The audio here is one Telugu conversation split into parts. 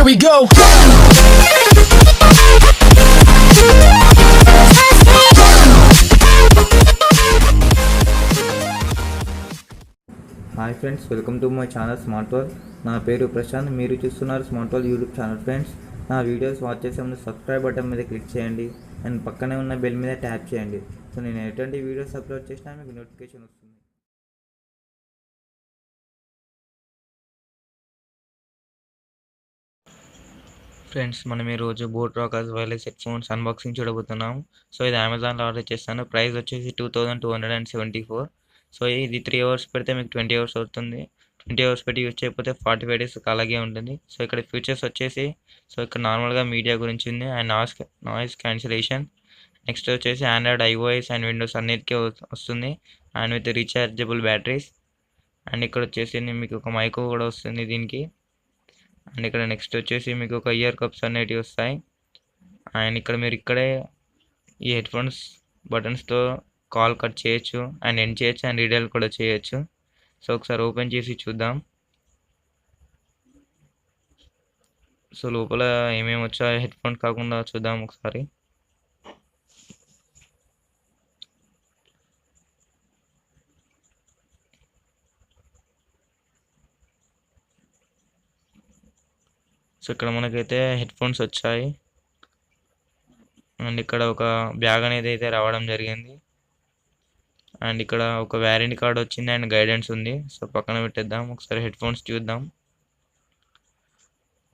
Here we go. Hi friends, welcome to my channel smart world. నా పేరు ప్రశాంత్. మీరు చూస్తున్నారు smart world YouTube channel. Friends, నా వీడియోస్ వాచ్ చేసే ముందు సబ్స్క్రైబ్ బటన్ మీద క్లిక్ చేయండి అండ్ పక్కనే ఉన్న బెల్ మీద ట్యాప్ చేయండి. సో నేను ఎటువంటి వీడియోస్ అప్లోడ్ చేసినా మీకు నోటిఫికేషన్ వస్తుంది. ఫ్రెండ్స్, మనం ఈరోజు boat rockers wireless head phones unboxing చూడబోతున్నాం. సో ఇది అమెజాన్లో ఆర్డర్ చేస్తాను. ప్రైస్ వచ్చేసి 2274. సో ఇది 3 అవర్స్ పెడితే మీకు 20 అవర్స్ అవుతుంది. 20 అవర్స్ పెట్టి యూజ్ చేయకపోతే 45 డేస్ అలాగే ఉంటుంది. సో ఇక్కడ ఫీచర్స్ వచ్చేసి, సో ఇక్కడ నార్మల్గా మీడియా గురించి ఉంది అండ్ నాయిస్ క్యాన్సిలేషన్. నెక్స్ట్ వచ్చేసి ఆండ్రాయిడ్, ఐఓఎస్ అండ్ విండోస్ అన్నిటికీ వస్తుంది and with rechargeable batteries. And ఇక్కడ వచ్చేసి మీకు ఒక మైక్ కూడా వస్తుంది దీనికి. అండ్ ఇక్కడ నెక్స్ట్ వచ్చేసి మీకు ఒక ఇయర్ కప్స్ అనేటివి వస్తాయి. అండ్ ఇక్కడ మీరు ఇక్కడే ఈ హెడ్ ఫోన్స్ బటన్స్తో కాల్ కట్ చేయొచ్చు అండ్ ఎండ్ చేయొచ్చు అండ్ రీడైల్ కూడా చేయొచ్చు. సో ఒకసారి ఓపెన్ చేసి చూద్దాం. సో లోపల ఏమేమి వచ్చాయో హెడ్ ఫోన్స్ కాకుండా చూద్దాం ఒకసారి. సో ఇక్కడ మనకైతే హెడ్ ఫోన్స్ వచ్చాయి అండ్ ఇక్కడ ఒక బ్యాగ్ అనేది అయితే రావడం జరిగింది. అండ్ ఇక్కడ ఒక వారంటీ కార్డ్ వచ్చింది అండ్ గైడెన్స్ ఉంది. సో పక్కన పెట్టేద్దాం, ఒకసారి హెడ్ ఫోన్స్ చూద్దాం.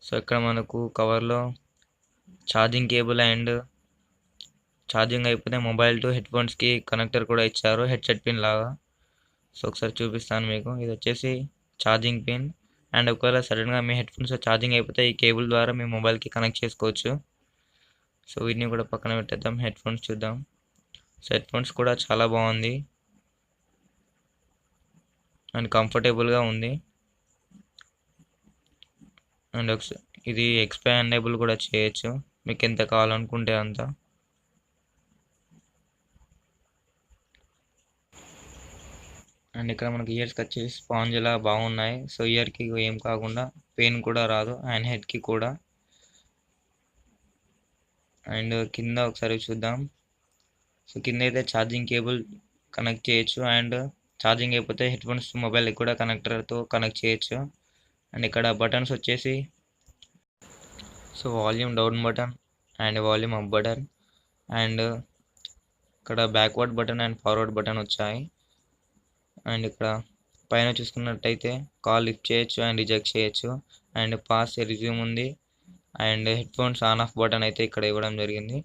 సో ఇక్కడ మనకు కవర్లో ఛార్జింగ్ కేబుల్ అండ్ ఛార్జింగ్ అయిపోతే మొబైల్ టు హెడ్ ఫోన్స్కి కనెక్టర్ కూడా ఇచ్చారు, హెడ్సెట్ పిన్ లాగా. సో ఒకసారి చూపిస్తాను మీకు. ఇది వచ్చేసి ఛార్జింగ్ పిన్ అండ్ ఒకవేళ సడన్గా మీ హెడ్ ఫోన్స్ ఛార్జింగ్ అయిపోతే ఈ కేబుల్ ద్వారా మీ మొబైల్కి కనెక్ట్ చేసుకోవచ్చు. సో వీటిని కూడా పక్కన పెట్టేద్దాం, హెడ్ ఫోన్స్ చూద్దాం. సో హెడ్ ఫోన్స్ కూడా చాలా బాగుంది అండ్ కంఫర్టబుల్గా ఉంది. అండ్ ఇది ఎక్స్పాండబుల్ కూడా చేయొచ్చు మీకు ఎంత కావాలనుకుంటే అంత. అండ్ ఇక్కడ మనకి ఇయర్స్కి వచ్చేసి స్పాంజ్లా బాగున్నాయి. సో ఇయర్కి ఏం కాకుండా పెయిన్ కూడా రాదు అండ్ హెడ్కి కూడా. అండ్ కింద ఒకసారి చూద్దాం. సో కింద అయితే ఛార్జింగ్ కేబుల్ కనెక్ట్ చేయొచ్చు అండ్ ఛార్జింగ్ అయిపోతే హెడ్ ఫోన్స్ మొబైల్కి కూడా కనెక్టర్తో కనెక్ట్ చేయొచ్చు. అండ్ ఇక్కడ బటన్స్ వచ్చేసి, so volume down button and volume up button and ఇక్కడ backward button and forward button వచ్చాయి. అండ్ ఇక్కడ పైన చూసుకున్నట్టయితే కాల్ లిఫ్ట్ చేయొచ్చు అండ్ రిజెక్ట్ చేయొచ్చు అండ్ పాస్ రిజ్యూమ్ ఉంది. And headphones on off button అయితే ఇక్కడ ఇవ్వడం జరిగింది.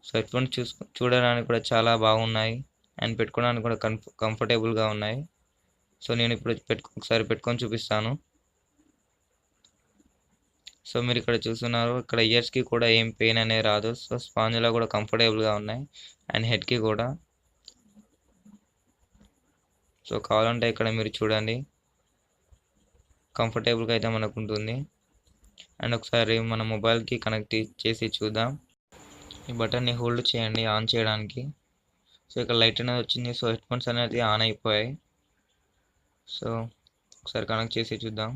సో హెడ్ ఫోన్స్ చూడడానికి కూడా చాలా బాగున్నాయి అండ్ పెట్టుకోవడానికి కూడా కంఫర్టబుల్గా ఉన్నాయి. సో నేను ఇప్పుడు ఒకసారి పెట్టుకొని చూపిస్తాను. సో మీరు ఇక్కడ చూస్తున్నారు, ఇక్కడ ఇయర్స్కి కూడా ఏం పెయిన్ అనేది రాదు. సో స్పాంజ్లా కూడా కంఫర్టబుల్గా ఉన్నాయి అండ్ హెడ్కి కూడా. సో కావాలంటే ఇక్కడ మీరు చూడండి, కంఫర్టబుల్గా అయితే మనకు ఉంటుంది. అండ్ ఒకసారి మన మొబైల్కి కనెక్ట్ చేసి చూద్దాం. ఈ బటన్ని హోల్డ్ చేయండి ఆన్ చేయడానికి. సో ఇక్కడ లైట్ అనేది వచ్చింది. సో హెడ్ ఫోన్స్ అనేది ఆన్ అయిపోయాయి. సో ఒకసారి కనెక్ట్ చేసి చూద్దాం.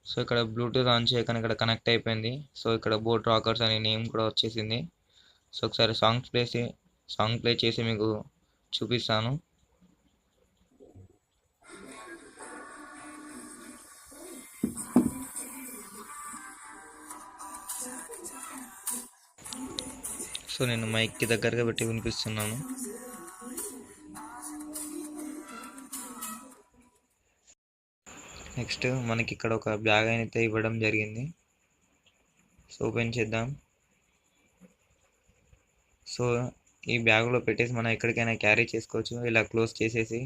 సో ఇక్కడ బ్లూటూత్ ఆన్ చేయగానే ఇక్కడ కనెక్ట్ అయిపోయింది. సో ఇక్కడ బోట్ రాకర్స్ అనే నేమ్ కూడా వచ్చేసింది. సో ఒకసారి సాంగ్ ప్లే చేసి మీకు చూపిస్తాను. సో నేను మైక్కి దగ్గరగా పెట్టి వినిపిస్తున్నాను. నెక్స్ట్ మనకి ఇక్కడ ఒక బ్యాగ్ అయితే ఇవ్వడం జరిగింది. సో ఓపెన్ చేద్దాం. సో ఈ బ్యాగ్లో పెట్టేసి మనం ఎక్కడికైనా క్యారీ చేసుకోవచ్చు, ఇలా క్లోజ్ చేసేసి.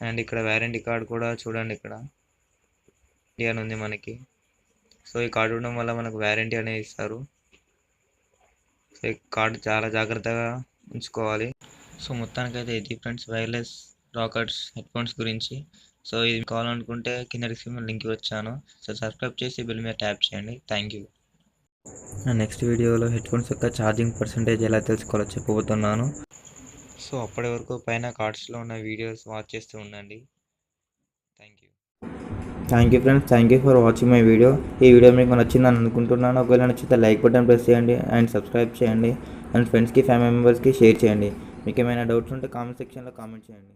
అండ్ ఇక్కడ వారంటీ కార్డ్ కూడా చూడండి, ఇక్కడ ఇండియా ఉంది మనకి. సో ఈ కార్డు ఉండడం వల్ల మనకు వారంటీ అనేది ఇస్తారు. సో ఈ కార్డు చాలా జాగ్రత్తగా ఉంచుకోవాలి. సో మొత్తానికైతే ఇది friends wireless rockers head phones గురించి. సో ఇది కావాలనుకుంటే కింద డిస్క్రిప్షన్ లింక్ వచ్చాను. సో సబ్స్క్రైబ్ చేసి బెల్ మీద ట్యాప్ చేయండి. Thank you. నెక్స్ట్ వీడియోలో హెడ్ఫోన్స్ యొక్క ఛార్జింగ్ పర్సంటేజ్ ఎలా తెలుసుకోవాలో చెప్పబోతున్నాను. సో అప్పటి వరకు పైన కార్డ్స్లో ఉన్న వీడియోస్ వాచ్ చేస్తూ ఉండండి. Thank you friends, thank you for watching my video. ఈ వీడియో మీకు నచ్చిందని అనుకుంటున్నాను. ఒకవేళ నచ్చితే లైక్ బటన్ ప్రెస్ చేయండి అండ్ సబ్స్క్రైబ్ చేయండి అండ్ ఫ్రెండ్స్కి ఫ్యామిలీ మెంబర్స్కి షేర్ చేయండి. మీకు ఏమైనా డౌట్స్ ఉంటే కామెంట్ సెక్షన్లో కామెంట్ చేయండి.